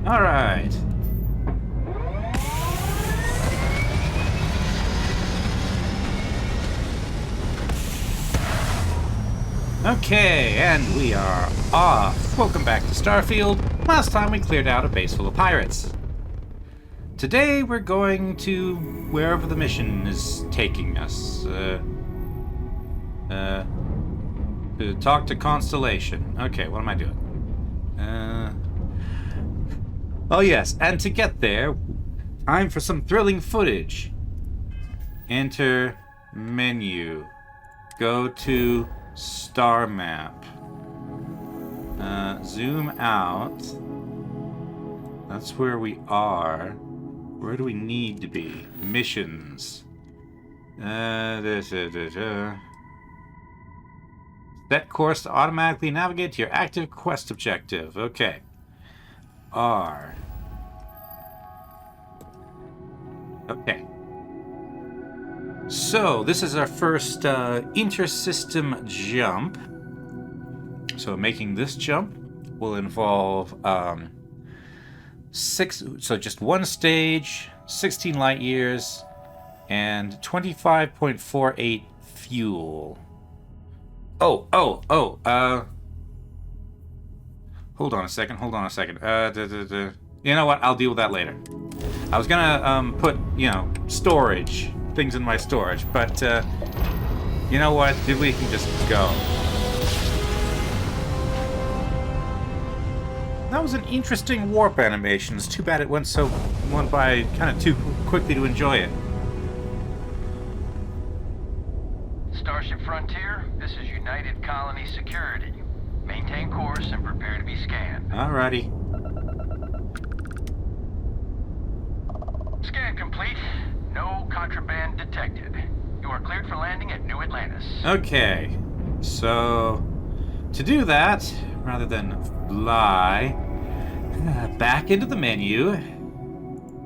Alright. Okay, and we are off. Welcome back to Starfield. Last time we cleared out a base full of pirates. Today we're going to wherever the mission is taking us. To talk to Constellation. Okay, what am I doing? Oh yes, and to get there, time for some thrilling footage. Enter menu. Go to star map. Zoom out. That's where we are. Where do we need to be? Missions. Set course to automatically navigate to your active quest objective. Okay. R. Okay. So, this is our first inter-system jump. So, making this jump will involve just one stage, 16 light years, and 25.48 fuel. Hold on a second. You know what? I'll deal with that later. I was gonna put, storage, things in my storage, but you know what? We can just go. That was an interesting warp animation. It's too bad it went by kind of too quickly to enjoy it. Starship Frontier, this is United Colony Security. Maintain course and prepare to be scanned. Alrighty. Scan complete. No contraband detected. You are cleared for landing at New Atlantis. Okay. So, to do that, rather than fly, back into the menu,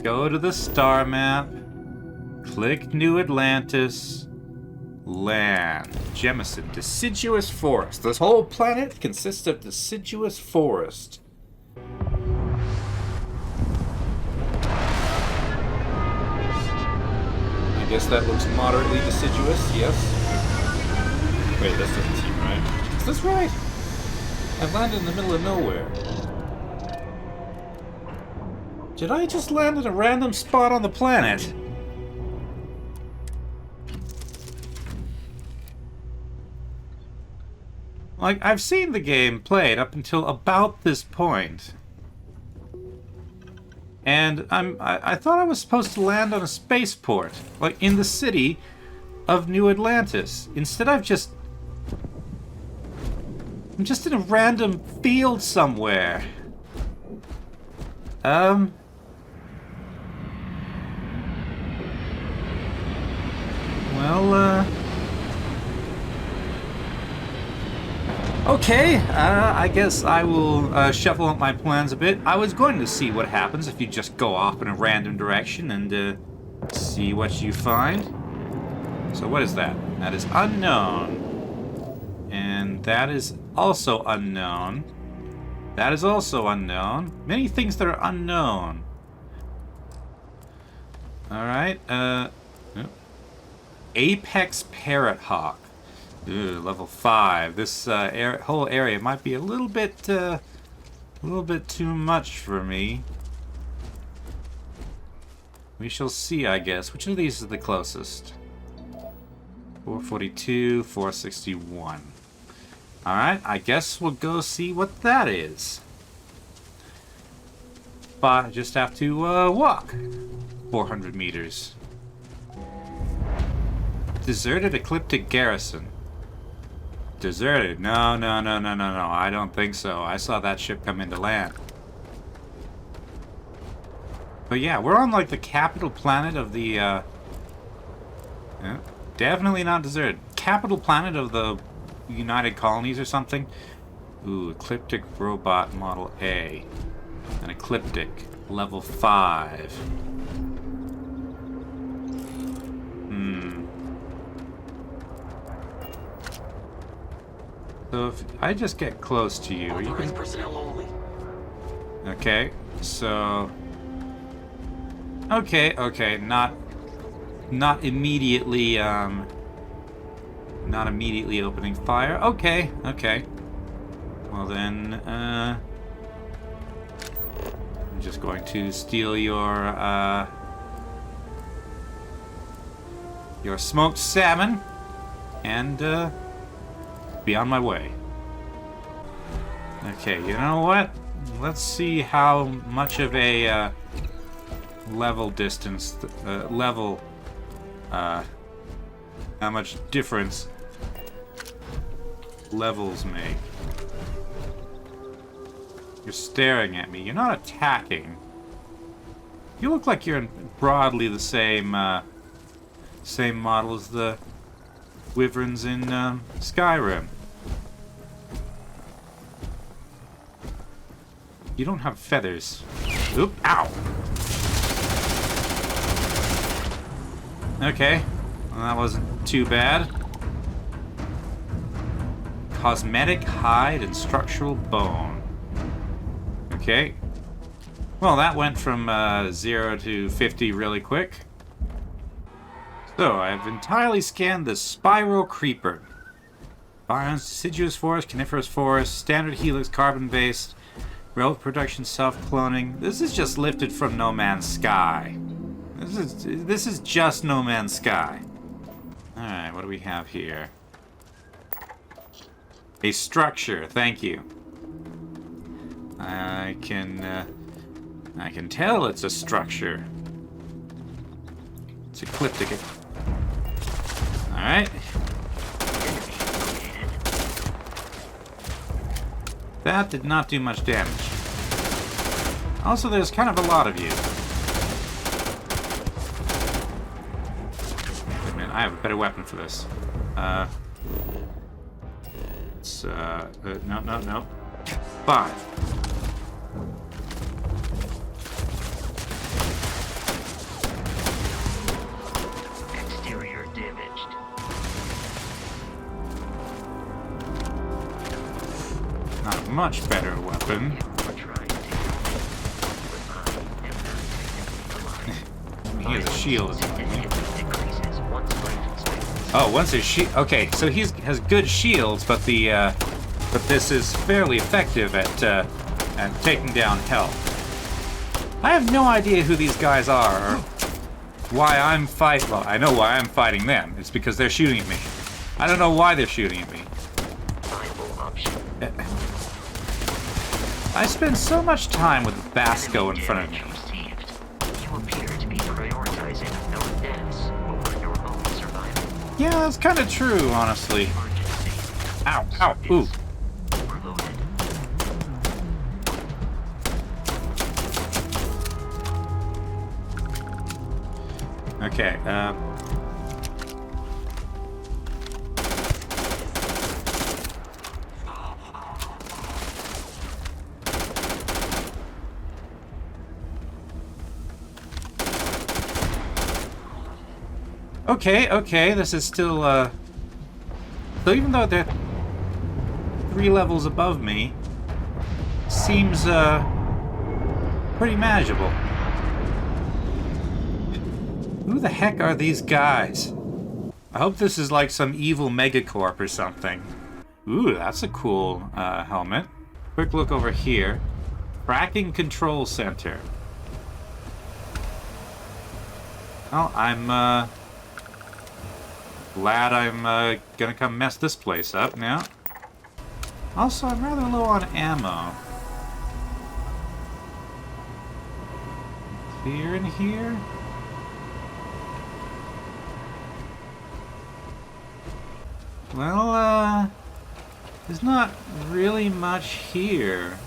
go to the star map, click New Atlantis, land. Jemison, deciduous forest. This whole planet consists of deciduous forest. I guess that looks moderately deciduous, yes. Wait, this doesn't seem right. Is this right? I've landed in the middle of nowhere. Did I just land in a random spot on the planet? Like, I've seen the game played up until about this point. And I thought I was supposed to land on a spaceport, like in the city of New Atlantis. Instead, I'm just in a random field somewhere. Okay, I guess I will shuffle up my plans a bit. I was going to see what happens if you just go off in a random direction and see what you find. So what is that? That is unknown. And that is also unknown. That is also unknown. Many things that are unknown. Alright, Apex Parrot Hawk. Ooh, level 5. This whole area might be a little bit too much for me. We shall see, I guess. Which of these is the closest? 442, 461. Alright, I guess we'll go see what that is. But I just have to walk 400 meters. Deserted Ecliptic Garrison. Deserted? No. I don't think so. I saw that ship come into land. But yeah, we're on like the capital planet of the, yeah, definitely not deserted. Capital planet of the United Colonies or something. Ooh, Ecliptic Robot Model A. An Ecliptic. Level 5. So if I just get close to you, are you gonna... personnel only. Okay, so... Okay, not immediately, not immediately opening fire. Okay. Well then, I'm just going to steal your smoked salmon and, be on my way. Okay, you know what? Let's see how much of a, level distance, how much difference levels make. You're staring at me. You're not attacking. You look like you're in broadly the same, same model as the wyverns in, Skyrim. You don't have feathers. Oop, ow! Okay, well, that wasn't too bad. Cosmetic hide and structural bone. Okay. Well, that went from 0 to 50 really quick. So, I've entirely scanned the spiral creeper. Biomes, deciduous forest, coniferous forest, standard helix, carbon-based, growth production, self-cloning. This is just lifted from No Man's Sky. This is just No Man's Sky. Alright, what do we have here? A structure, thank you. I can tell it's a structure. It's ecliptic. Alright. That did not do much damage. Also, there's kind of a lot of you. Wait a minute, I have a better weapon for this. It's, no. 5. Exterior damaged. Not a much better weapon. He has a shield. Oh, once his shield. Okay, so he has good shields, but this is fairly effective at taking down health. I have no idea who these guys are, or why I'm fighting. Well, I know why I'm fighting them. It's because they're shooting at me. I don't know why they're shooting at me. I spend so much time with Basco in front of me. Yeah, that's kind of true, honestly. Ow, ow, ooh. Okay, Okay, this is still, so even though they're 3 levels above me, seems, pretty manageable. Who the heck are these guys? I hope this is like some evil megacorp or something. Ooh, that's a cool, helmet. Quick look over here. Tracking Control Center. Well, I'm, glad I'm gonna come mess this place up now. Also, I'm rather low on ammo. Clear in here? Well, there's not really much here,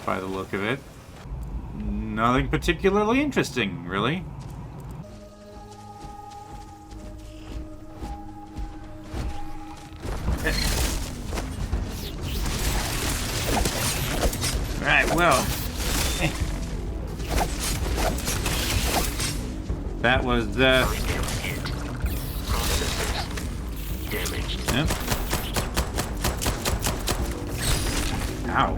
by the look of it. Nothing particularly interesting, really. Right, well. That was the... Yep. Ow.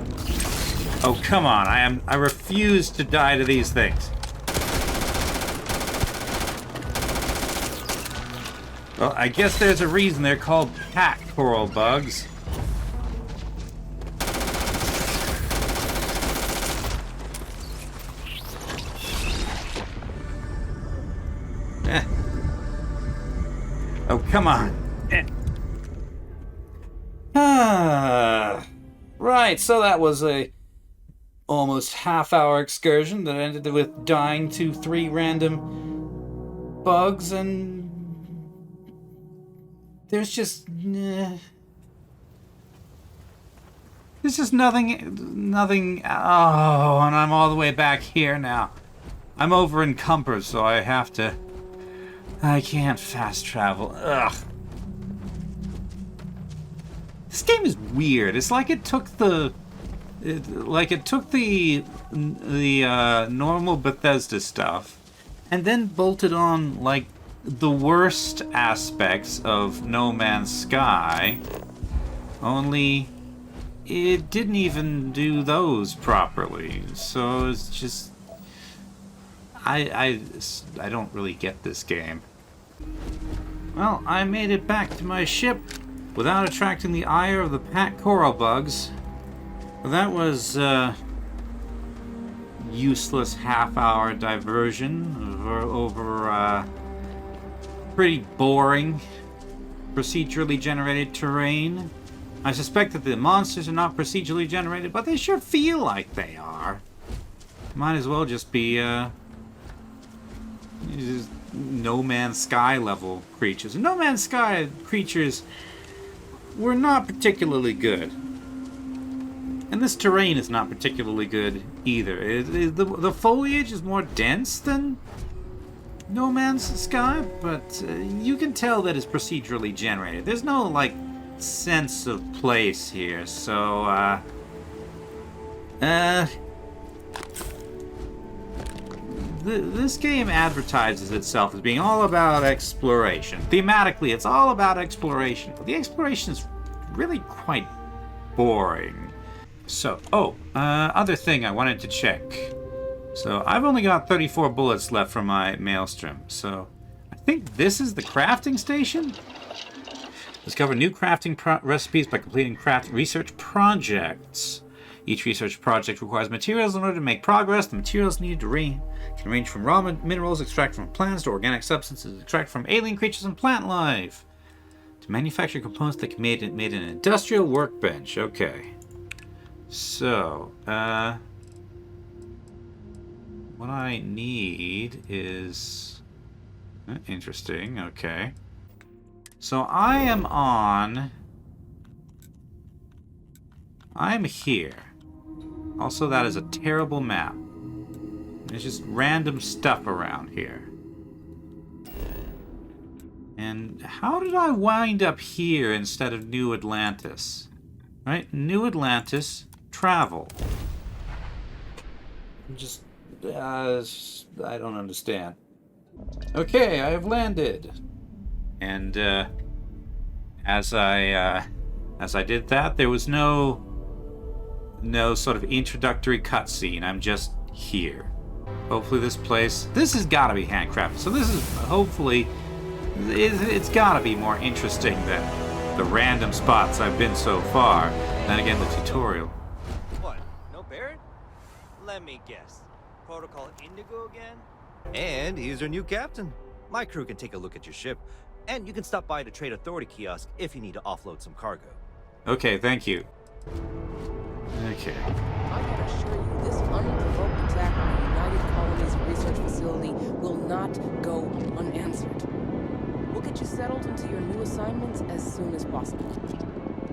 Oh, come on. I refuse to die to these things. Well, I guess there's a reason they're called pack coral bugs. Oh, come on. Right, so that was a almost half-hour excursion that ended with dying to 3 random bugs, and there's just nothing. Oh, and I'm all the way back here now. I'm over encumbered, so I can't fast travel. Ugh. This game is weird. It's like it took the normal Bethesda stuff and then bolted on like the worst aspects of No Man's Sky. Only it didn't even do those properly. So it's just I don't really get this game. Well, I made it back to my ship without attracting the ire of the pack coral bugs. That was a useless half-hour diversion over pretty boring procedurally generated terrain. I suspect that the monsters are not procedurally generated, but they sure feel like they are. Might as well just be just No Man's Sky level creatures. No Man's Sky creatures were not particularly good. And this terrain is not particularly good either. The foliage is more dense than No Man's Sky, but you can tell that it's procedurally generated. There's no, like, sense of place here, so, this game advertises itself as being all about exploration. Thematically, it's all about exploration, but the exploration is really quite boring. So, other thing I wanted to check. So, I've only got 34 bullets left from my maelstrom, so I think this is the crafting station? Discover new crafting recipes by completing craft research projects. Each research project requires materials in order to make progress. The materials needed can range from raw minerals extracted from plants to organic substances extracted from alien creatures and plant life. To manufacture components that can be made an industrial workbench. Okay. So, what I need is... interesting, okay. So I'm here. Also, that is a terrible map. There's just random stuff around here. And how did I wind up here instead of New Atlantis? Right? New Atlantis, travel. Just, I don't understand. Okay, I have landed. And, as I did that, there was no sort of introductory cutscene. I'm just here. Hopefully this has gotta be handcrafted. So this is, hopefully, it's gotta be more interesting than the random spots I've been so far. Then again, the tutorial. What? No Barrett? Let me guess. Protocol Indigo again? And he's our new captain. My crew can take a look at your ship, and you can stop by the Trade Authority kiosk if you need to offload some cargo. Okay, thank you. Okay. I can assure you, this unprovoked attack on the United Colonies Research Facility will not go unanswered. We'll get you settled into your new assignments as soon as possible.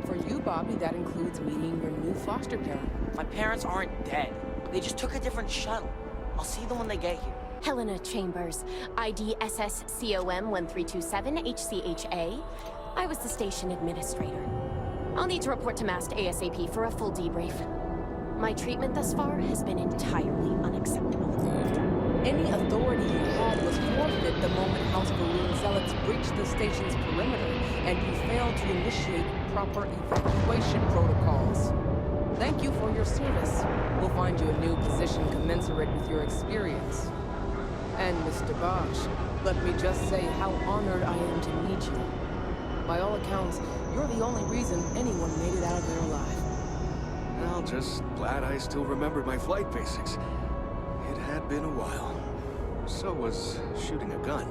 For you, Bobby, that includes meeting your new foster parent. My parents aren't dead. They just took a different shuttle. I'll see them when they get here. Helena Chambers, ID SSCOM 1327 HCHA. I was the station administrator. I'll need to report to Mast ASAP for a full debrief. My treatment thus far has been entirely unacceptable. Any authority you had was forfeit the moment House Balloon Zealots breached the station's perimeter and you failed to initiate proper evacuation protocols. Thank you for your service. We'll find you a new position commensurate with your experience. And Mr. Bosch, let me just say how honored I am to meet you. By all accounts, you're the only reason anyone made it out of there alive. Well, just glad I still remembered my flight basics. It had been a while. So was shooting a gun.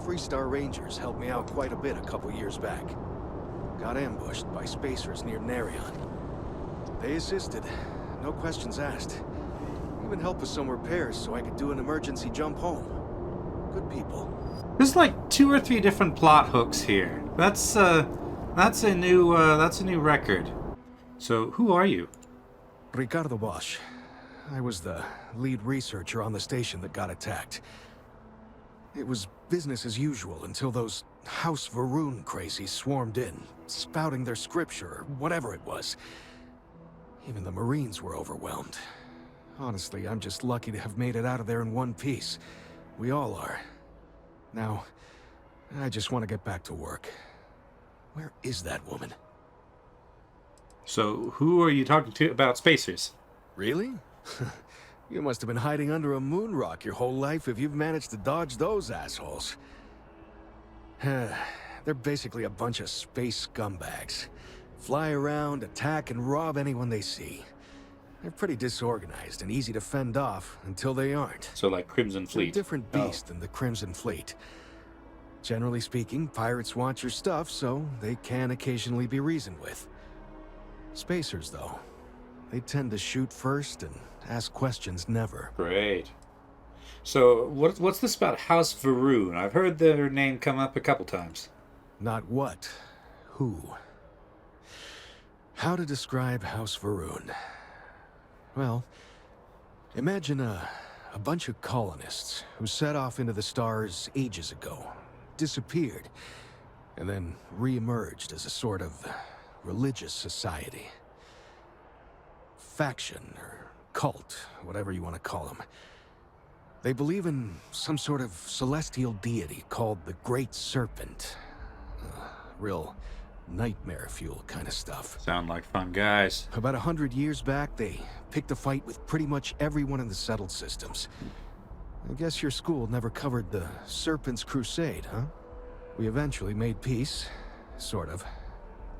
Freestar Rangers helped me out quite a bit a couple years back. Got ambushed by spacers near Narion. They assisted, no questions asked. Even helped with some repairs so I could do an emergency jump home. Good people. There's like 2 or 3 different plot hooks here. That's a new record. So who are you? Ricardo Bosch. I was the lead researcher on the station that got attacked. It was business as usual until those House Varun crazies swarmed in, spouting their scripture or whatever it was. Even the Marines were overwhelmed. Honestly, I'm just lucky to have made it out of there in one piece. We all are. Now, I just want to get back to work. Where is that woman? So who are you talking to about spacers? Really? You must have been hiding under a moon rock your whole life if you've managed to dodge those assholes. They're basically a bunch of space scumbags. Fly around, attack, and rob anyone they see. They're pretty disorganized and easy to fend off until they aren't. So like Crimson They're a Fleet. different beast than the Crimson Fleet. Generally speaking, pirates want your stuff, so they can occasionally be reasoned with. Spacers, though, they tend to shoot first and ask questions never. Great. So what's this about House Varun? I've heard their name come up a couple times. Not what, who. How to describe House Varun? Well, imagine a bunch of colonists who set off into the stars ages ago, disappeared, and then re-emerged as a sort of religious society. Faction, or cult, whatever you want to call them. They believe in some sort of celestial deity called the Great Serpent. Real nightmare fuel kind of stuff. Sound like fun guys. About 100 years back, they picked a fight with pretty much everyone in the settled systems. I guess your school never covered the Serpent's Crusade, huh? We eventually made peace, sort of.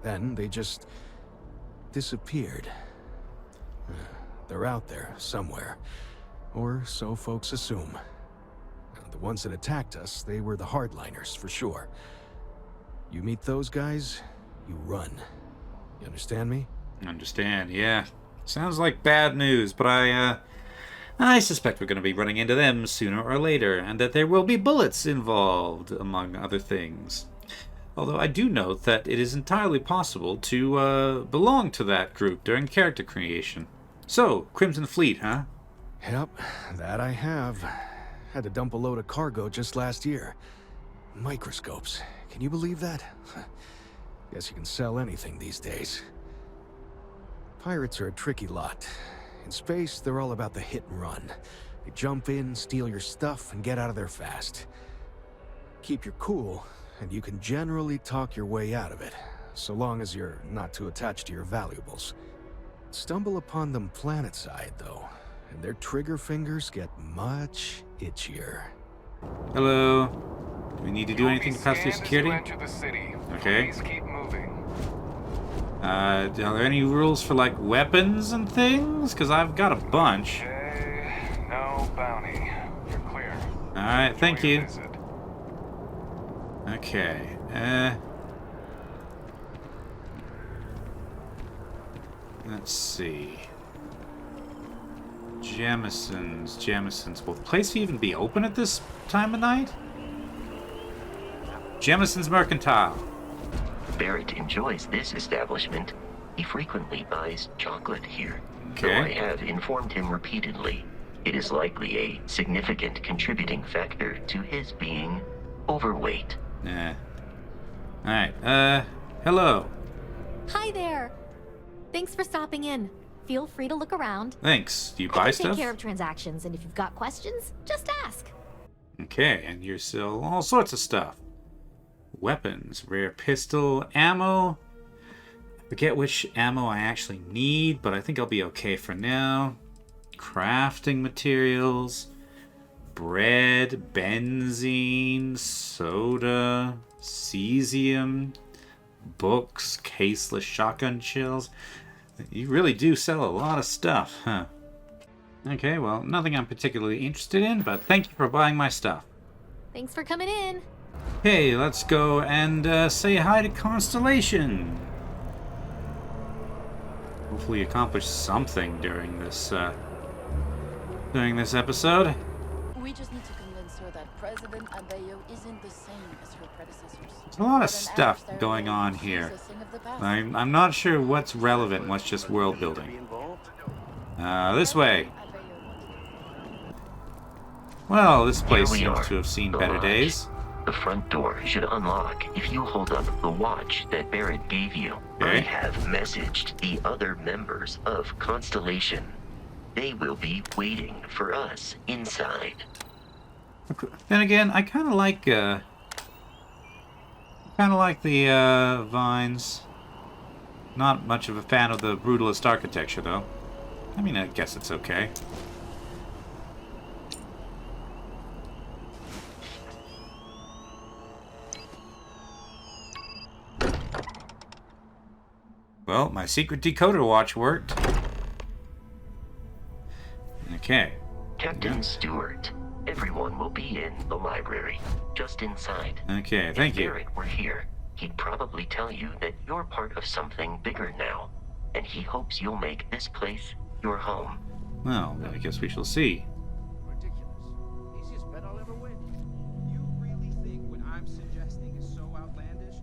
Then they just disappeared. They're out there somewhere, or so folks assume. The ones that attacked us, they were the hardliners for sure. You meet those guys, you run. You understand me? Understand, yeah. Sounds like bad news, but I suspect we're going to be running into them sooner or later, and that there will be bullets involved, among other things. Although I do note that it is entirely possible to belong to that group during character creation. So, Crimson Fleet, huh? Yep, that I have. Had to dump a load of cargo just last year. Microscopes. Can you believe that? Guess you can sell anything these days. Pirates are a tricky lot. In space, they're all about the hit and run. They jump in, steal your stuff, and get out of there fast. Keep your cool, and you can generally talk your way out of it, so long as you're not too attached to your valuables. Stumble upon them planetside, though, and their trigger fingers get much itchier. Hello. Do we need to do anything to pass through security? Okay. Please keep moving. Are there any rules for, like, weapons and things? Because I've got a bunch. Okay, no bounty. You're clear. Alright, thank Enjoy your you. visit. Okay, let's see. Jamison's. Will the place even be open at this time of night? Jamison's Mercantile. Barrett enjoys this establishment. He frequently buys chocolate here. Okay. Though I have informed him repeatedly, it is likely a significant contributing factor to his being overweight. Yeah. Alright, hello. Hi there. Thanks for stopping in. Feel free to look around. Thanks. Do you I buy can stuff? take care of transactions, and if you've got questions, just ask. Okay, and you sell all sorts of stuff. Weapons, rare pistol, ammo. Forget which ammo I actually need, but I think I'll be okay for now. Crafting materials. Bread, benzene, soda, cesium, books, caseless shotgun shells. You really do sell a lot of stuff, huh? Okay, well, nothing I'm particularly interested in, but thank you for buying my stuff. Thanks for coming in. Hey, let's go and say hi to Constellation. Hopefully accomplish something during this episode. We just need to convince her that President Adeyo isn't the same as her predecessors. There's a lot of stuff going on here. I'm not sure what's relevant, what's just world building. This way. Well, this place seems to have seen better days. The front door should unlock if you hold up the watch that Barrett gave you. Okay. I have messaged the other members of Constellation. They will be waiting for us inside. Then again, I kind of like the vines. Not much of a fan of the brutalist architecture, though. I mean, I guess it's okay. Well, my secret decoder watch worked. Okay. Captain Stewart, everyone will be in the library, just inside. Okay, thank you. If Barrett were here, he'd probably tell you that you're part of something bigger now, and he hopes you'll make this place your home. Well, I guess we shall see. Ridiculous. Easiest bet I'll ever win. You really think what I'm suggesting is so outlandish?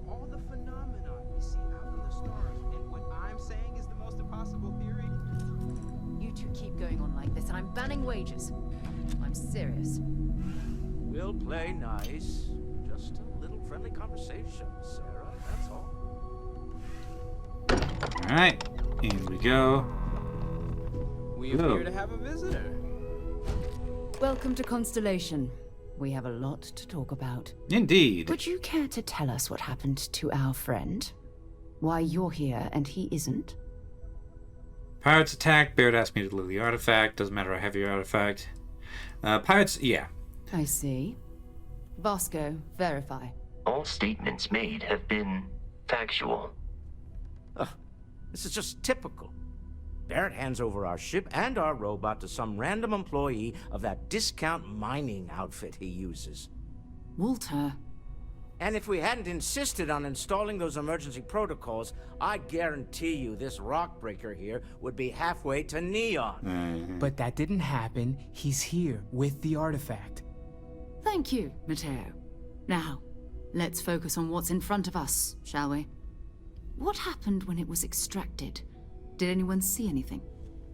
All the phenomena we see out in the stars, and what I'm saying is the most impossible theory? You two keep going on like this, and I'm banning wages. I'm serious. We'll play nice. Just a little friendly conversation, Sarah, that's all. Alright, in we go. We appear to have a visitor. Welcome to Constellation. We have a lot to talk about. Indeed. Would you care to tell us what happened to our friend? Why you're here and he isn't? Pirates attacked. Barrett asked me to deliver the artifact. Doesn't matter, I have your artifact. Pirates, yeah. I see. Vasco, verify. All statements made have been factual. This is just typical. Barrett hands over our ship and our robot to some random employee of that discount mining outfit he uses. Walter. And if we hadn't insisted on installing those emergency protocols, I guarantee you this rock breaker here would be halfway to Neon. But that didn't happen. He's here with the artifact. Thank you, Matteo. Now, let's focus on what's in front of us, shall we? What happened when it was extracted? Did anyone see anything?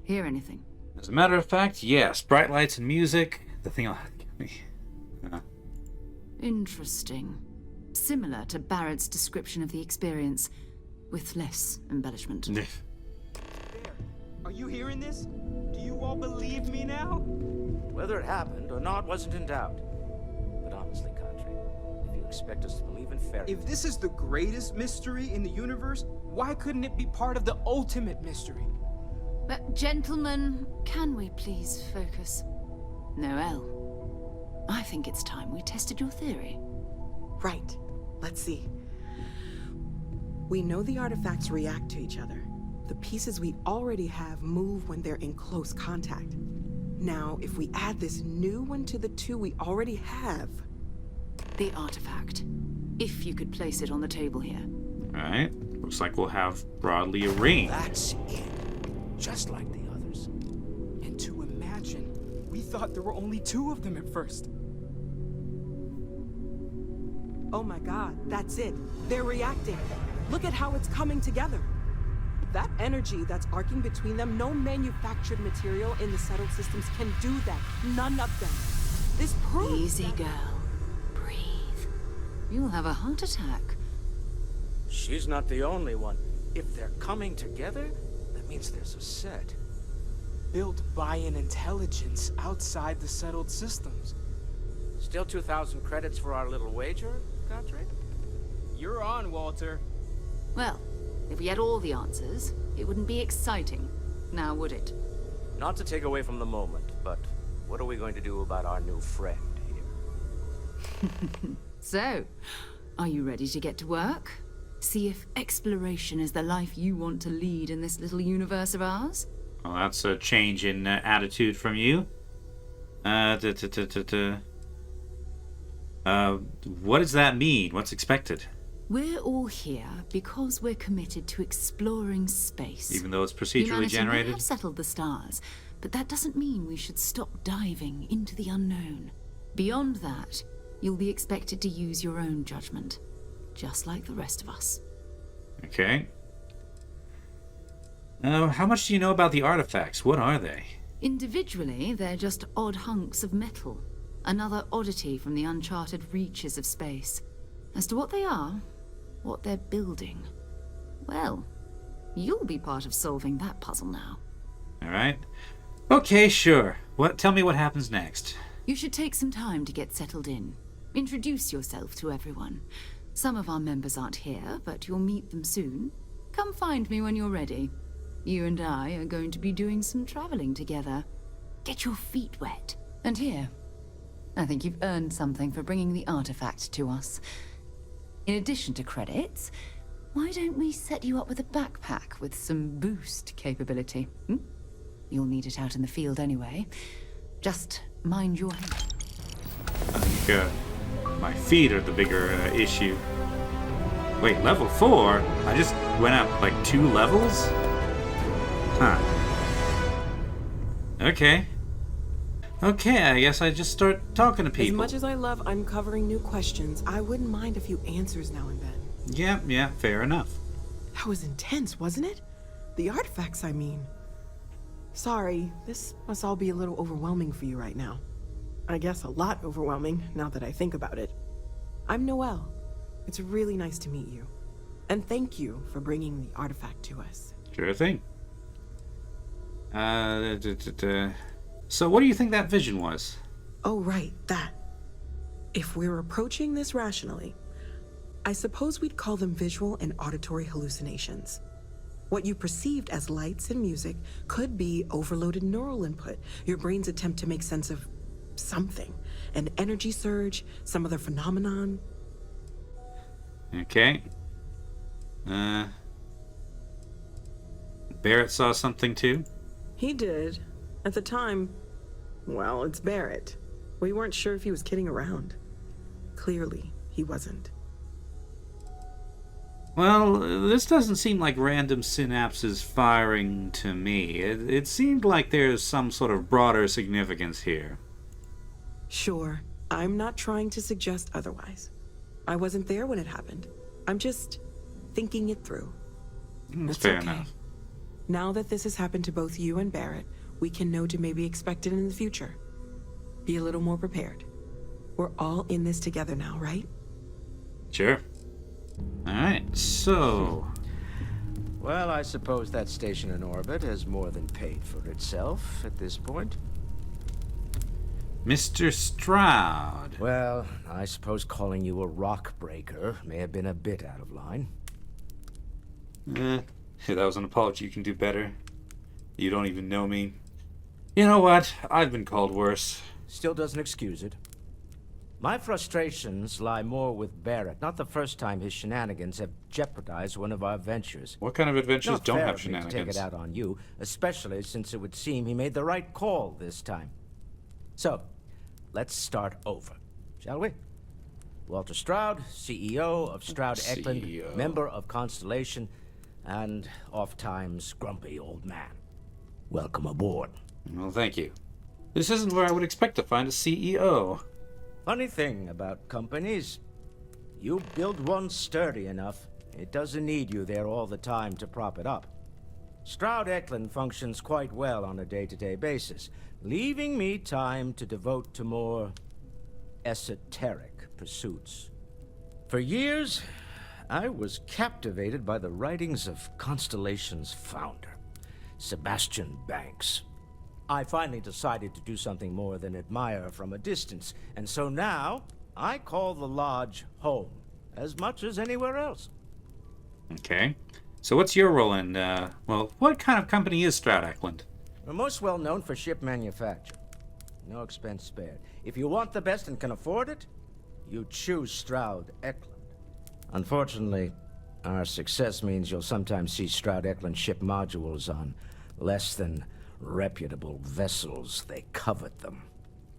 Hear anything? As a matter of fact, yes. Bright lights and music. The thing will give me. Interesting. Similar to Barrett's description of the experience, with less embellishment. Are you hearing this? Do you all believe me now? Whether it happened or not wasn't in doubt. But honestly, Country, if you expect us to believe in fairy... If this is the greatest mystery in the universe, why couldn't it be part of the ultimate mystery? But gentlemen, can we please focus? Noel, I think it's time we tested your theory. Right. Let's see. We know the artifacts react to each other. The pieces we already have move when they're in close contact. Now, if we add this new one to the two we already have... The artifact. If you could place it on the table here. Alright. Looks like we'll have broadly arranged. That's it. Just like the others. And to imagine, we thought there were only 2 of them at first. Oh my god, that's it. They're reacting. Look at how it's coming together. That energy that's arcing between them, no manufactured material in the settled systems can do that. None of them. This proves... Easy, girl. Breathe. You'll have a heart attack. She's not the only one. If they're coming together, that means there's a set. Built by an intelligence outside the settled systems. Still 2,000 credits for our little wager, Country? You're on, Walter. Well, If we had all the answers, it wouldn't be exciting, now would it? Not to take away from the moment, but what are we going to do about our new friend here? So, are you ready to get to work? See if exploration is the life you want to lead in this little universe of ours? Well, that's a change in attitude from you. What does that mean? What's expected? We're all here because we're committed to exploring space. Even though it's procedurally Humanity generated? may have settled the stars, but that doesn't mean we should stop diving into the unknown. Beyond that, you'll be expected to use your own judgment, just like the rest of us. Okay. How much do you know about the artifacts? What are they? Individually, they're just odd hunks of metal. Another oddity from the uncharted reaches of space. As to what they are, what they're building, well, you'll be part of solving that puzzle now. Alright. Okay, sure. Tell me what happens next. You should take some time to get settled in. Introduce yourself to everyone. Some of our members aren't here, but you'll meet them soon. Come find me when you're ready. You and I are going to be doing some traveling together. Get your feet wet. And here, I think you've earned something for bringing the artifact to us. In addition to credits, why don't we set you up with a backpack with some boost capability? You'll need it out in the field anyway. Just mind your head. I think my feet are the bigger issue. Wait, level 4? I just went up like 2 levels? Huh. Okay. Okay, I guess I just start talking to people. As much as I love uncovering new questions, I wouldn't mind a few answers now and then. Yeah, fair enough. That was intense, wasn't it? The artifacts, I mean. Sorry, this must all be a little overwhelming for you right now. I guess a lot overwhelming, now that I think about it. I'm Noelle. It's really nice to meet you. And thank you for bringing the artifact to us. Sure thing. So what do you think that vision was? Oh, right, that. If we're approaching this rationally, I suppose we'd call them visual and auditory hallucinations. What you perceived as lights and music could be overloaded neural input, your brain's attempt to make sense of something. An energy surge, some other phenomenon. Okay. Barrett saw something too? He did. At the time, well, it's Barrett. We weren't sure if he was kidding around. Clearly, he wasn't. Well, this doesn't seem like random synapses firing to me. It seemed like there's some sort of broader significance here. Sure. I'm not trying to suggest otherwise. I wasn't there when it happened. I'm just thinking it through. That's fair enough. Now that this has happened to both you and Barrett, we can know to maybe expect it in the future. Be a little more prepared. We're all in this together now, right? Sure. Alright, so... Well, I suppose that station in orbit has more than paid for itself at this point. Mr. Stroud. Well, I suppose calling you a rock breaker may have been a bit out of line. That was an apology. You can do better. You don't even know me. You know what? I've been called worse. Still doesn't excuse it. My frustrations lie more with Barrett. Not the first time his shenanigans have jeopardized one of our ventures. What kind of adventures Not don't fair have of me to shenanigans? take it out on you, especially since it would seem he made the right call this time. So, let's start over, shall we? Walter Stroud, CEO of Stroud Eklund, member of Constellation, and oft-times grumpy old man. Welcome aboard. Well, thank you. This isn't where I would expect to find a CEO. Funny thing about companies, you build one sturdy enough, it doesn't need you there all the time to prop it up. Stroud Eklund functions quite well on a day-to-day basis, leaving me time to devote to more esoteric pursuits. For years, I was captivated by the writings of Constellation's founder, Sebastian Banks. I finally decided to do something more than admire from a distance, and so now I call the lodge home as much as anywhere else. Okay. So what's your role in, well, what kind of company is Stroud Eklund? We're most well known for ship manufacture. No expense spared. If you want the best and can afford it, you choose Stroud Eklund. Unfortunately, our success means you'll sometimes see Stroud Eklund ship modules on less than reputable vessels. They covet them.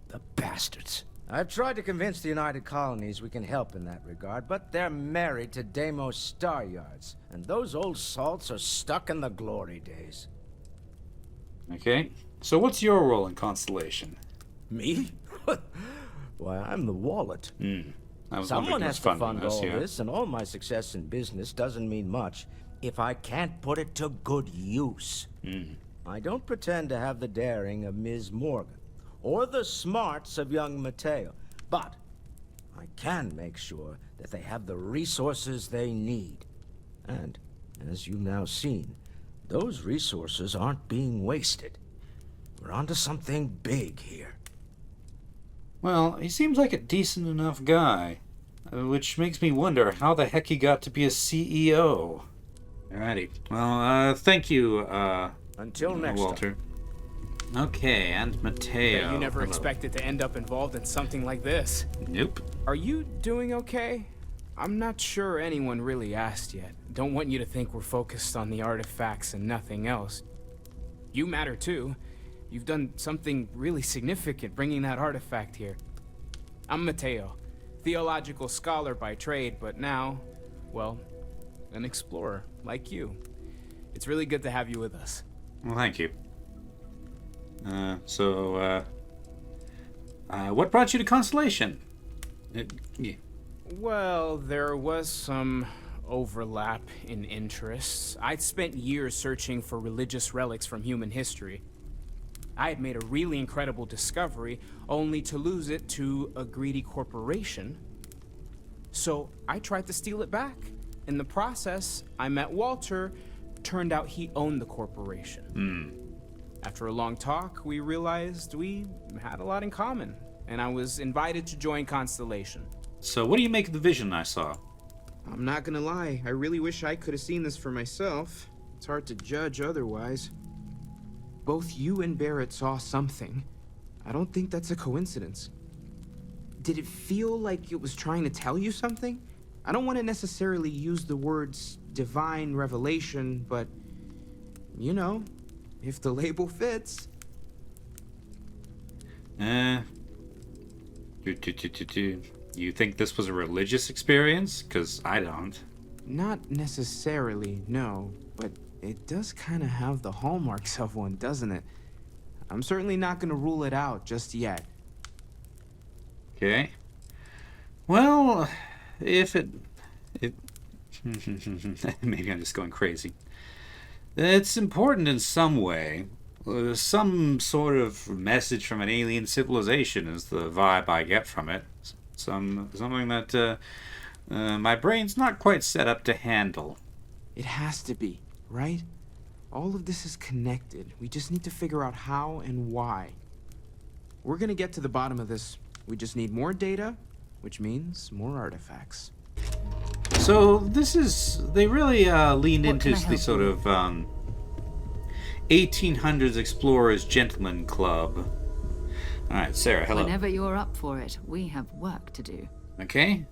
The bastards. I've tried to convince the United Colonies we can help in that regard, but they're married to Deimos Star Yards, and those old salts are stuck in the glory days. Okay. So what's your role in Constellation? Me? Why, I'm the wallet. Someone has to fund all this, and all my success in business doesn't mean much if I can't put it to good use. I don't pretend to have the daring of Ms. Morgan, or the smarts of young Matteo, but I can make sure that they have the resources they need. And, as you've now seen, those resources aren't being wasted. We're onto something big here. Well, he seems like a decent enough guy, which makes me wonder how the heck he got to be a CEO. Alrighty. Well, thank you, Until next Walter. Okay, and Matteo. You never expected to end up involved in something like this. Nope. Are you doing okay? I'm not sure anyone really asked yet. Don't want you to think we're focused on the artifacts and nothing else. You matter too. You've done something really significant bringing that artifact here. I'm Matteo, theological scholar by trade, but now, well, an explorer like you. It's really good to have you with us. Well, thank you. What brought you to Constellation? Yeah. Well, there was some overlap in interests. I'd spent years searching for religious relics from human history. I had made a really incredible discovery, only to lose it to a greedy corporation. So I tried to steal it back. In the process, I met Walter. Turned out he owned the corporation. After a long talk, we realized we had a lot in common, and I was invited to join Constellation. So what do you make of the vision I saw? I'm not gonna lie, I really wish I could have seen this for myself. It's hard to judge otherwise. Both you and Barrett saw something. I don't think that's a coincidence. Did it feel like it was trying to tell you something? I don't want to necessarily use the words divine revelation, but, you know, if the label fits. You think this was a religious experience? 'Cause I don't. Not necessarily, no, but it does kind of have the hallmarks of one, doesn't it? I'm certainly not going to rule it out just yet. Okay. Well, if it maybe I'm just going crazy. It's important in some way. Some sort of message from an alien civilization is the vibe I get from it. Something that my brain's not quite set up to handle. It has to be, right? All of this is connected. We just need to figure out how and why. We're gonna get to the bottom of this. We just need more data, which means more artifacts. So they really leaned into the sort of 1800s Explorers Gentlemen Club. Alright, Sarah, hello. Whenever you're up for it, we have work to do. Okay,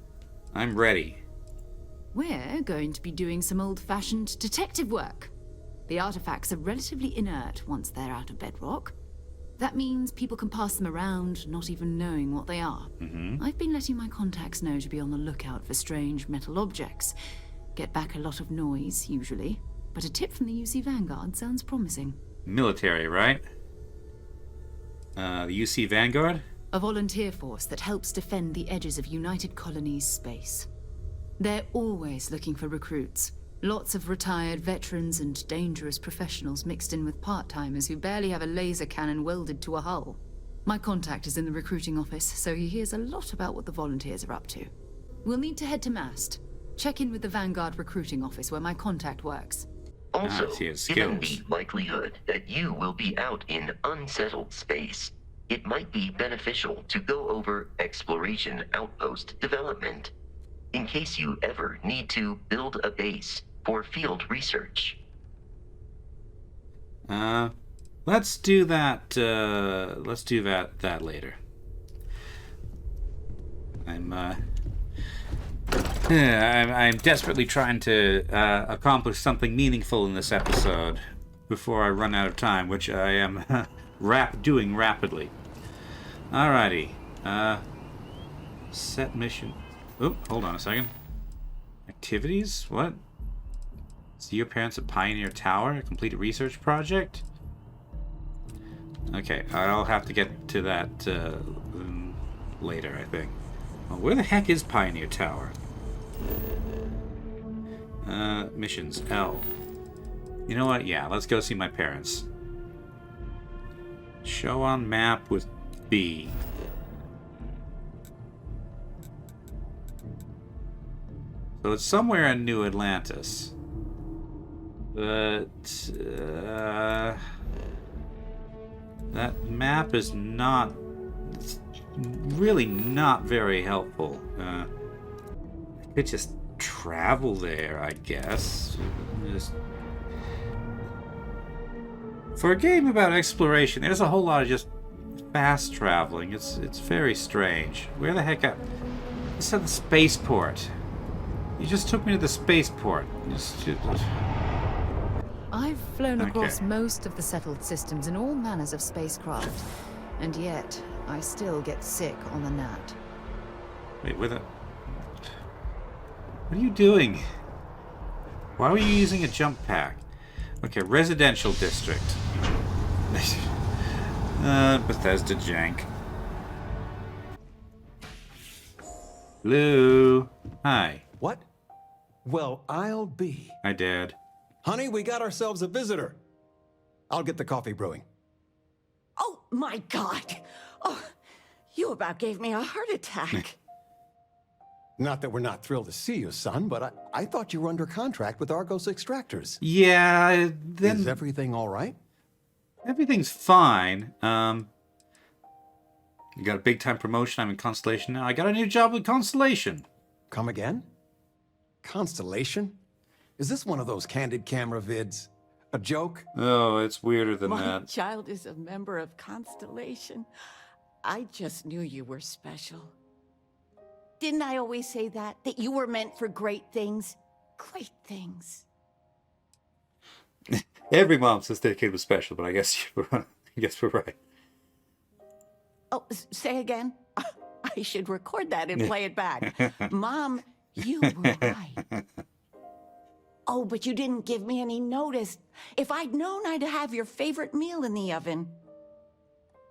I'm ready. We're going to be doing some old-fashioned detective work. The artifacts are relatively inert once they're out of bedrock. That means people can pass them around, not even knowing what they are. I've been letting my contacts know to be on the lookout for strange metal objects. Get back a lot of noise, usually. But a tip from the UC Vanguard sounds promising. Military, right? The UC Vanguard? A volunteer force that helps defend the edges of United Colonies space. They're always looking for recruits. Lots of retired veterans and dangerous professionals mixed in with part-timers who barely have a laser cannon welded to a hull. My contact is in the recruiting office, so he hears a lot about what the volunteers are up to. We'll need to head to Mast. Check in with the Vanguard recruiting office where my contact works. Also, given the likelihood that you will be out in unsettled space, it might be beneficial to go over exploration outpost development. In case you ever need to build a base, for field research. Let's do that. Let's do that later. I'm desperately trying to accomplish something meaningful in this episode before I run out of time, which I am doing rapidly. Alrighty. Set mission. Oh, hold on a second. Activities? What? See your parents at Pioneer Tower? Complete a research project? Okay, I'll have to get to that later, I think. Well, where the heck is Pioneer Tower? Missions, L. You know what? Yeah, let's go see my parents. Show on map with B. So it's somewhere in New Atlantis. But that map is not... It's really not very helpful. I could just travel there, I guess. For a game about exploration, there's a whole lot of just fast traveling. It's very strange. Where the heck You said the spaceport. You just took me to the spaceport. I've flown across most of the settled systems in all manners of spacecraft, and yet I still get sick on the gnat. Wait, what are you doing? Why were you using a jump pack? Okay, residential district. Bethesda jank. Hello. Hi. What? Well, I'll be. Hi, Dad. Honey, we got ourselves a visitor. I'll get the coffee brewing. Oh, my God. Oh, you about gave me a heart attack. Not that we're not thrilled to see you, son, but I thought you were under contract with Argos Extractors. Yeah, then... Is everything all right? Everything's fine. You got a big-time promotion. I'm in Constellation now. I got a new job with Constellation. Come again? Constellation? Is this one of those candid camera vids? A joke? Oh, it's weirder than My that. child is a member of Constellation. I just knew you were special. Didn't I always say that? That you were meant for great things? Great things. Every mom says their kid was special, but I guess we're right. Oh, say again? I should record that and play it back. Mom, you were right. Oh, but you didn't give me any notice. If I'd known, I'd have your favorite meal in the oven.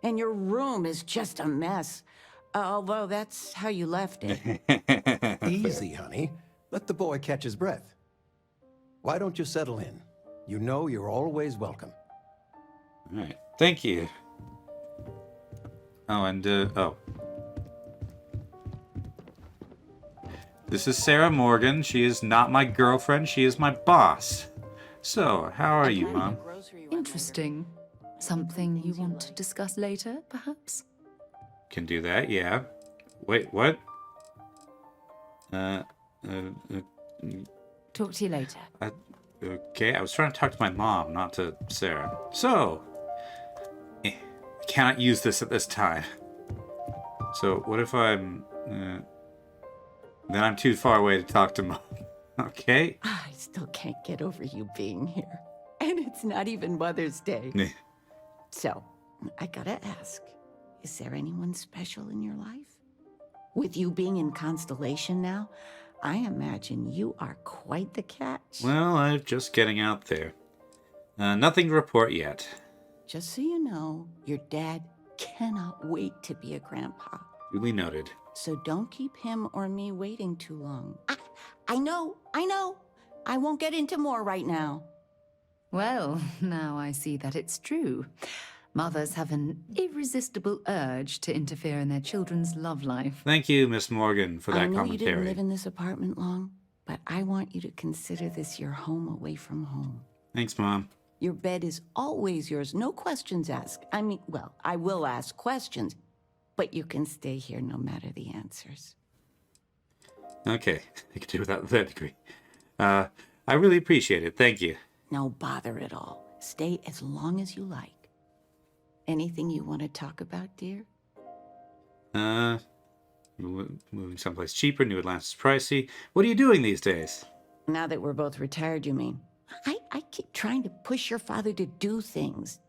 And your room is just a mess. Although that's how you left it. Easy, honey. Let the boy catch his breath. Why don't you settle in? You know you're always welcome. All right. Thank you. Oh, and, This is Sarah Morgan. She is not my girlfriend. She is my boss. So, how are you, Mom? Interesting. Something you want to discuss later, perhaps? Can do that, yeah. Wait, what? Talk to you later. Okay, I was trying to talk to my mom, not to Sarah. So, I cannot use this at this time. So, what if I'm... then I'm too far away to talk to Mom. Okay? I still can't get over you being here. And it's not even Mother's Day. So, I gotta ask, is there anyone special in your life? With you being in Constellation now, I imagine you are quite the catch. Well, I'm just getting out there. Nothing to report yet. Just so you know, your dad cannot wait to be a grandpa. Duly noted. So don't keep him or me waiting too long. I know. I won't get into more right now. Well, now I see that it's true. Mothers have an irresistible urge to interfere in their children's love life. Thank you, Miss Morgan, for that I know commentary. you didn't live in this apartment long, but I want you to consider this your home away from home. Thanks, Mom. Your bed is always yours, no questions asked. I mean, well, I will ask questions, but you can stay here no matter the answers. Okay, I can do without that degree. I really appreciate it. Thank you. No bother at all. Stay as long as you like. Anything you want to talk about, dear? Moving someplace cheaper. New Atlantis is pricey. What are you doing these days? Now that we're both retired, you mean? I keep trying to push your father to do things.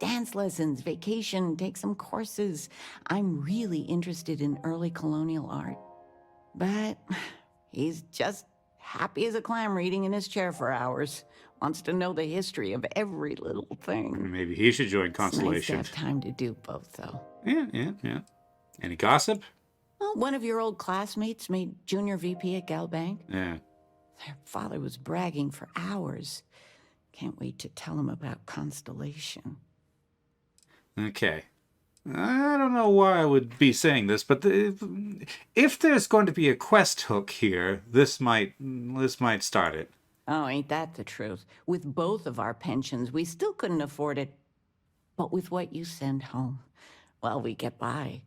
Dance lessons, vacation, take some courses. I'm really interested in early colonial art. But he's just happy as a clam reading in his chair for hours. Wants to know the history of every little thing. Maybe he should join Constellation. It's nice to have time to do both, though. Yeah. Any gossip? Well, one of your old classmates made junior VP at Galbank. Yeah. Their father was bragging for hours. Can't wait to tell him about Constellation. Okay. I don't know why I would be saying this, but if there's going to be a quest hook here, this might start it. Oh, ain't that the truth? With both of our pensions, we still couldn't afford it. But with what you send home, well, we get by.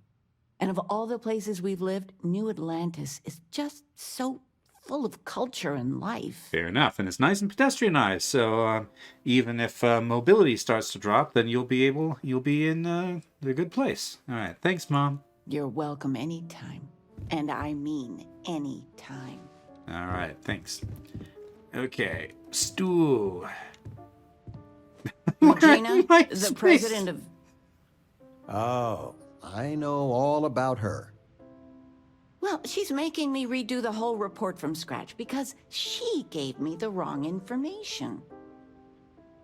And of all the places we've lived, New Atlantis is just so full of culture and life. Fair enough, and it's nice and pedestrianized, so even if mobility starts to drop, then you'll be in the good place. All right, thanks, Mom. You're welcome anytime. And I mean anytime. All right, thanks. Okay, Stu. Regina, the president of... Oh, I know all about her. Well, she's making me redo the whole report from scratch because she gave me the wrong information.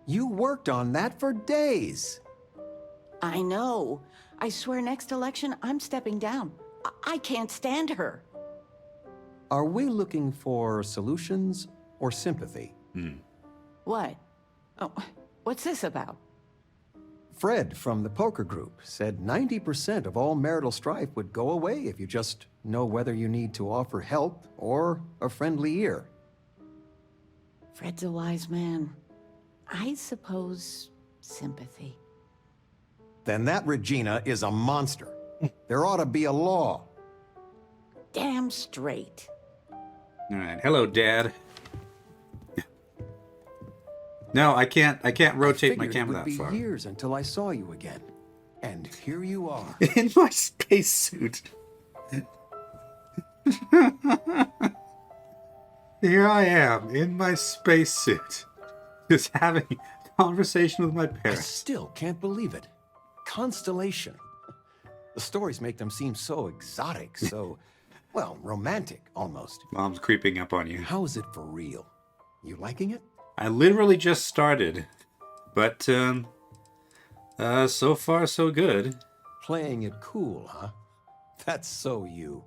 You worked on that for days. I know. I swear next election, I'm stepping down. I can't stand her. Are we looking for solutions or sympathy? What? Oh, what's this about? Fred from the poker group said 90% of all marital strife would go away if you just know whether you need to offer help or a friendly ear. Fred's a wise man. I suppose sympathy. Then that Regina is a monster. There ought to be a law. Damn straight. All right, hello, Dad. No, I can't rotate my camera that far. It would be years until I saw you again. And here you are. In my spacesuit. Here I am, in my spacesuit. Just having a conversation with my I parents. still can't believe it. Constellation. The stories make them seem so exotic, so, well, romantic, almost. Mom's creeping up on you. How is it for real? You liking it? I literally just started, but so far so good. Playing it cool, huh? That's so you.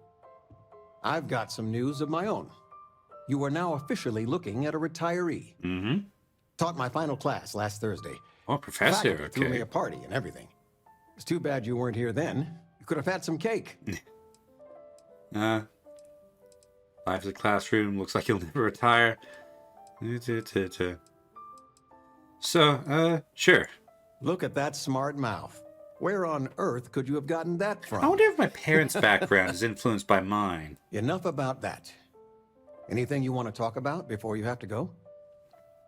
I've got some news of my own. You are now officially looking at a retiree. Mm-hmm. Taught my final class last Thursday. Oh, professor, Faculty threw me okay. a party and everything. It's too bad you weren't here then. You could have had some cake. Life in the classroom, looks like you'll never retire. So, sure. Look at that smart mouth. Where on earth could you have gotten that from? I wonder if my parents' background is influenced by mine. Enough about that. Anything you want to talk about before you have to go?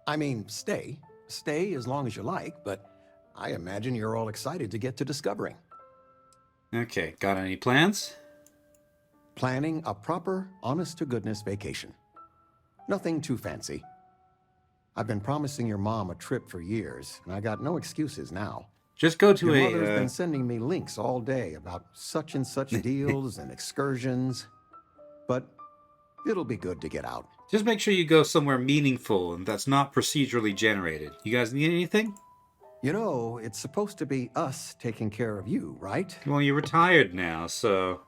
I mean, stay. Stay as long as you like, but I imagine you're all excited to get to discovering. Okay, got any plans? Planning a proper, honest-to-goodness vacation. Nothing too fancy. I've been promising your mom a trip for years, and I got no excuses now. Just go to your a... mother's been sending me links all day about such and such deals and excursions, but it'll be good to get out. Just make sure you go somewhere meaningful and that's not procedurally generated. You guys need anything? You know, it's supposed to be us taking care of you, right? Well, you're retired now, so...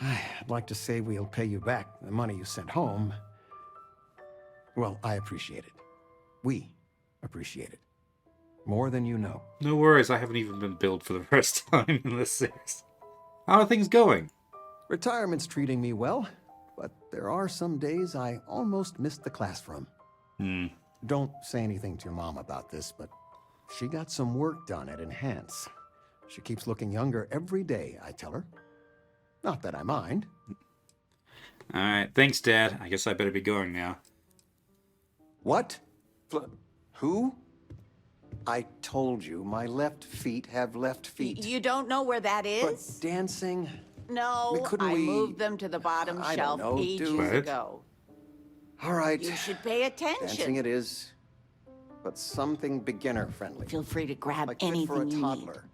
I'd like to say we'll pay you back the money you sent home. Well, I appreciate it. We appreciate it. More than you know. No worries, I haven't even been billed for the first time in this series. How are things going? Retirement's treating me well, but there are some days I almost missed the class from. Don't say anything to your mom about this, but she got some work done at Enhance. She keeps looking younger every day, I tell her. Not that I mind. Alright, thanks, Dad. I guess I better be going now. What? Who? I told you, my left feet have left feet. You don't know where that is? But dancing? No, Couldn't I we- moved them to the bottom I shelf don't know, ages dude. ago. All right. You should pay attention. Dancing it is, but something beginner-friendly. Feel free to grab Like fit anything for a you toddler.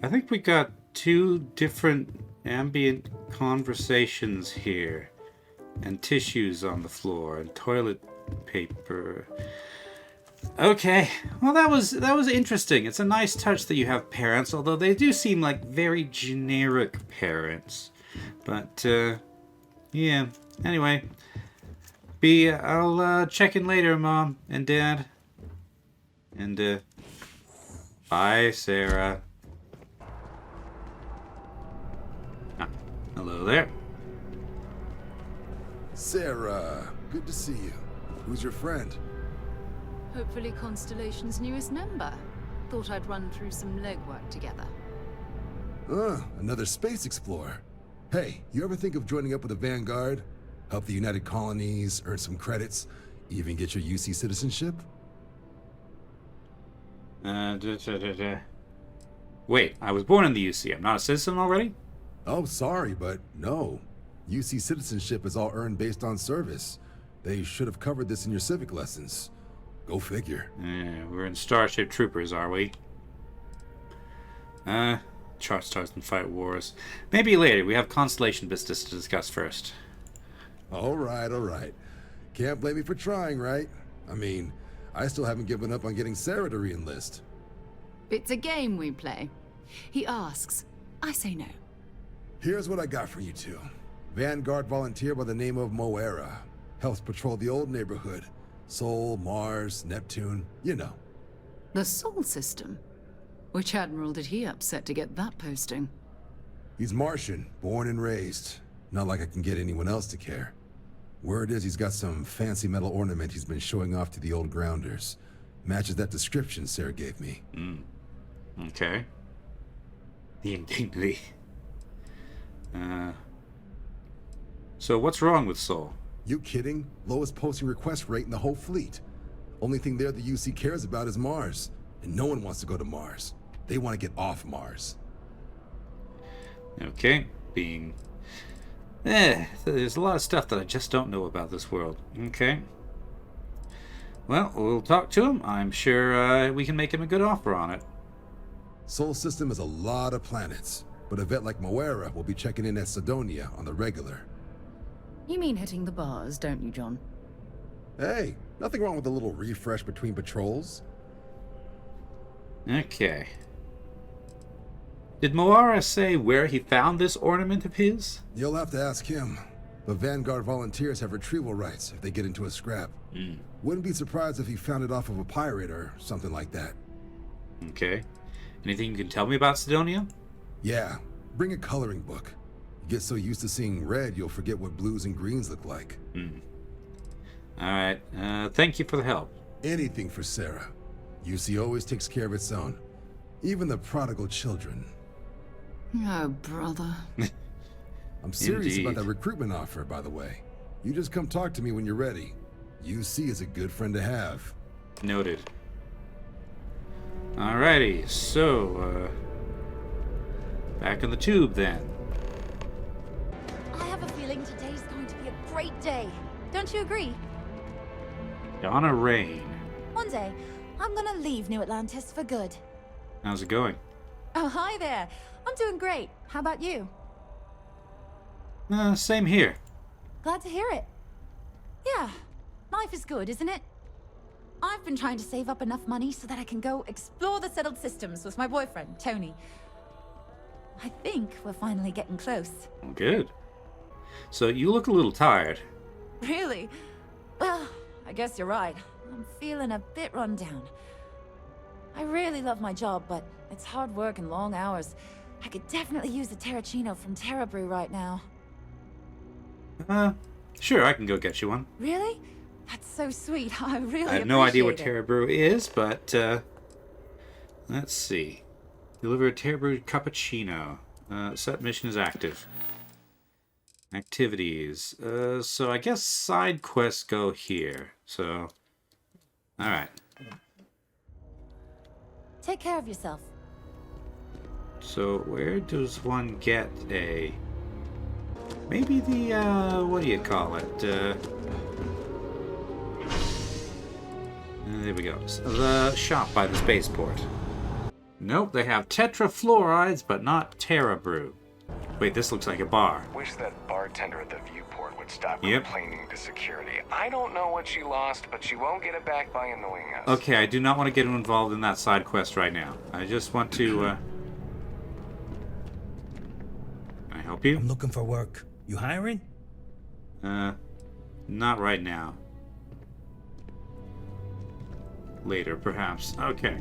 I think we got two different ambient conversations here. And tissues on the floor and toilet paper. Okay, well that was interesting. It's a nice touch that you have parents, although they do seem like very generic parents. But yeah. Anyway, I'll check in later, Mom and Dad. And bye, Sarah. Ah, hello there. Sarah, good to see you. Who's your friend? Hopefully Constellation's newest member. Thought I'd run through some legwork together. Another space explorer. Hey, you ever think of joining up with the Vanguard? Help the United Colonies, earn some credits, even get your UC citizenship? Wait, I was born in the UC. I'm not a citizen already? Oh, sorry, but no. UC citizenship is all earned based on service. They should have covered this in your civic lessons. Go figure. Yeah, we're in Starship Troopers, are we? Chart stars and fight wars. Maybe later. We have Constellation business to discuss first. All right. Can't blame me for trying, right? I mean, I still haven't given up on getting Sarah to re-enlist. It's a game we play. He asks, I say no. Here's what I got for you two. Vanguard volunteer by the name of Mamaaaaaaa. Helps patrol the old neighborhood. Sol, Mars, Neptune, you know. The Sol system? Which admiral did he upset to get that posting? He's Martian, born and raised. Not like I can get anyone else to care. Word is he's got some fancy metal ornament he's been showing off to the old grounders. Matches that description Sarah gave me. Okay. The indignity. So what's wrong with Sol? You kidding? Lowest posting request rate in the whole fleet. Only thing there the UC cares about is Mars. And no one wants to go to Mars. They want to get off Mars. Okay, there's a lot of stuff that I just don't know about this world. Okay. Well, we'll talk to him. I'm sure we can make him a good offer on it. Sol system is a lot of planets, but a vet like Mamaaaaaaa will be checking in at Cydonia on the regular. You mean hitting the bars, don't you, John? Hey, nothing wrong with a little refresh between patrols. Okay. Did Mamaaaaaaa say where he found this ornament of his? You'll have to ask him. But Vanguard volunteers have retrieval rights if they get into a scrap. Wouldn't be surprised if he found it off of a pirate or something like that. Okay. Anything you can tell me about Cydonia? Yeah, bring a coloring book. You get so used to seeing red, you'll forget what blues and greens look like. Alright, thank you for the help. Anything for Sarah. UC always takes care of its own. Even the prodigal children. Oh, brother. I'm serious about Indeed. that recruitment offer, by the way. You just come talk to me when you're ready. UC is a good friend to have. Noted. Alrighty, so, back in the tube then. I have a feeling today's going to be a great day. Don't you agree? Donna Rain. One day, I'm gonna leave New Atlantis for good. How's it going? Oh, hi there. I'm doing great. How about you? Same here. Glad to hear it. Yeah, life is good, isn't it? I've been trying to save up enough money so that I can go explore the settled systems with my boyfriend, Tony. I think we're finally getting close. Good. So you look a little tired. Really? Well, I guess you're right. I'm feeling a bit run down. I really love my job, but it's hard work and long hours. I could definitely use a Terracino from Terra Brew right now. Sure, I can go get you one. Really? That's so sweet. I really I have no idea what appreciate it. Terra Brew is, but, let's see. Deliver a Terra Brew cappuccino. Set mission is active. Activities. So I guess side quests go here. So, Alright. Take care of yourself. So, where does one get a... Maybe the, what do you call it? There we go. So the shop by the spaceport. Nope, they have tetrafluorides, but not Terra Brew. Wait, this looks like a bar. Wish that bartender at the viewport would stop complaining to security. I don't know what she lost, but she won't get it back by annoying us. Okay, I do not want to get involved in that side quest right now. I just want to, Can I help you? I'm looking for work. You hiring? Not right now. Later, perhaps. Okay.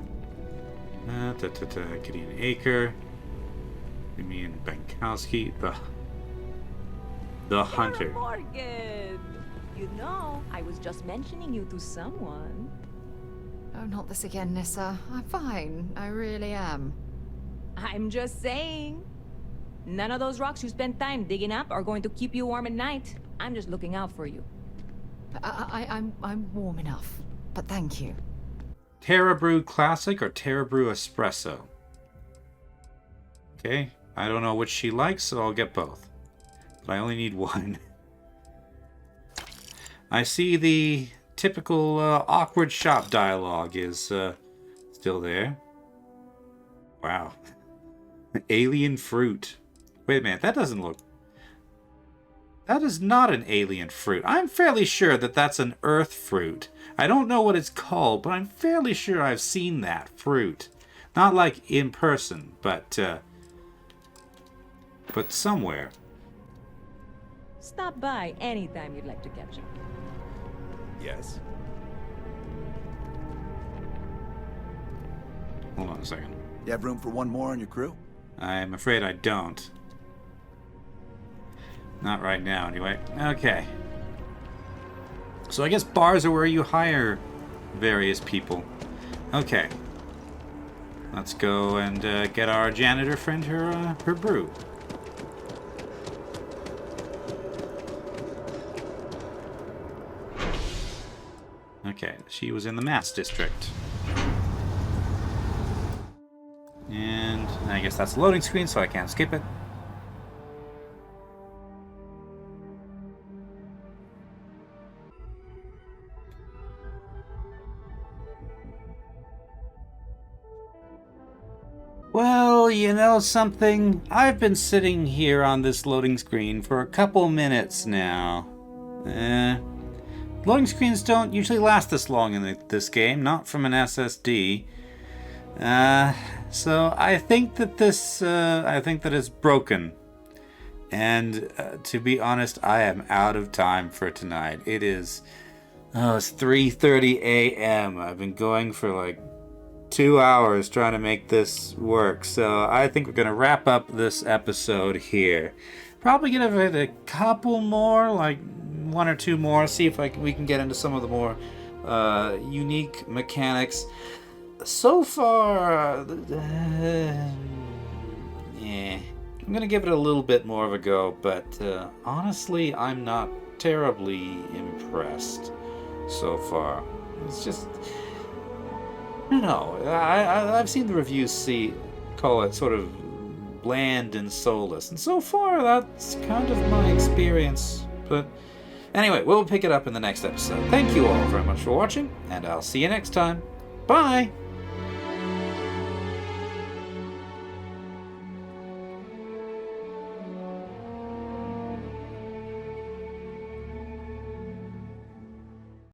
Gideon Acre. Damian Bankowski. The Hunter. Morgan! You know, I was just mentioning you to someone. Oh, not this again, Nissa. I'm fine. I really am. I'm just saying. None of those rocks you spent time digging up are going to keep you warm at night. I'm just looking out for you. I'm warm enough, but thank you. Terra Brew Classic or Terra Brew Espresso? Okay, I don't know which she likes, so I'll get both. But I only need one. I see the typical awkward shop dialogue is still there. Wow. Alien fruit. Wait a minute, that doesn't look... That is not an alien fruit. I'm fairly sure that that's an earth fruit. I don't know what it's called, but I'm fairly sure I've seen that fruit. Not like in person, but somewhere. Stop by anytime you'd like to catch up. Yes. Hold on a second. You have room for one more on your crew? I'm afraid I don't. Not right now, anyway. Okay. So I guess bars are where you hire various people. Okay. Let's go and get our janitor friend her brew. Okay, she was in the Mass District. And I guess that's a loading screen, so I can't skip it. Well, you know something? I've been sitting here on this loading screen for a couple minutes now. Loading screens don't usually last this long in this game, not from an SSD. So I think that it's broken. And to be honest, I am out of time for tonight. It's 3:30 a.m. I've been going for like 2 hours trying to make this work. So I think we're going to wrap up this episode here. Probably give it a couple more, like 1 or 2 more, see if we can get into some of the more unique mechanics. So far, yeah, I'm going to give it a little bit more of a go, but honestly, I'm not terribly impressed so far. It's just... I don't know. I've seen the reviews call it sort of bland and soulless, and so far that's kind of my experience. But anyway, we'll pick it up in the next episode. Thank you all very much for watching, and I'll see you next time. Bye!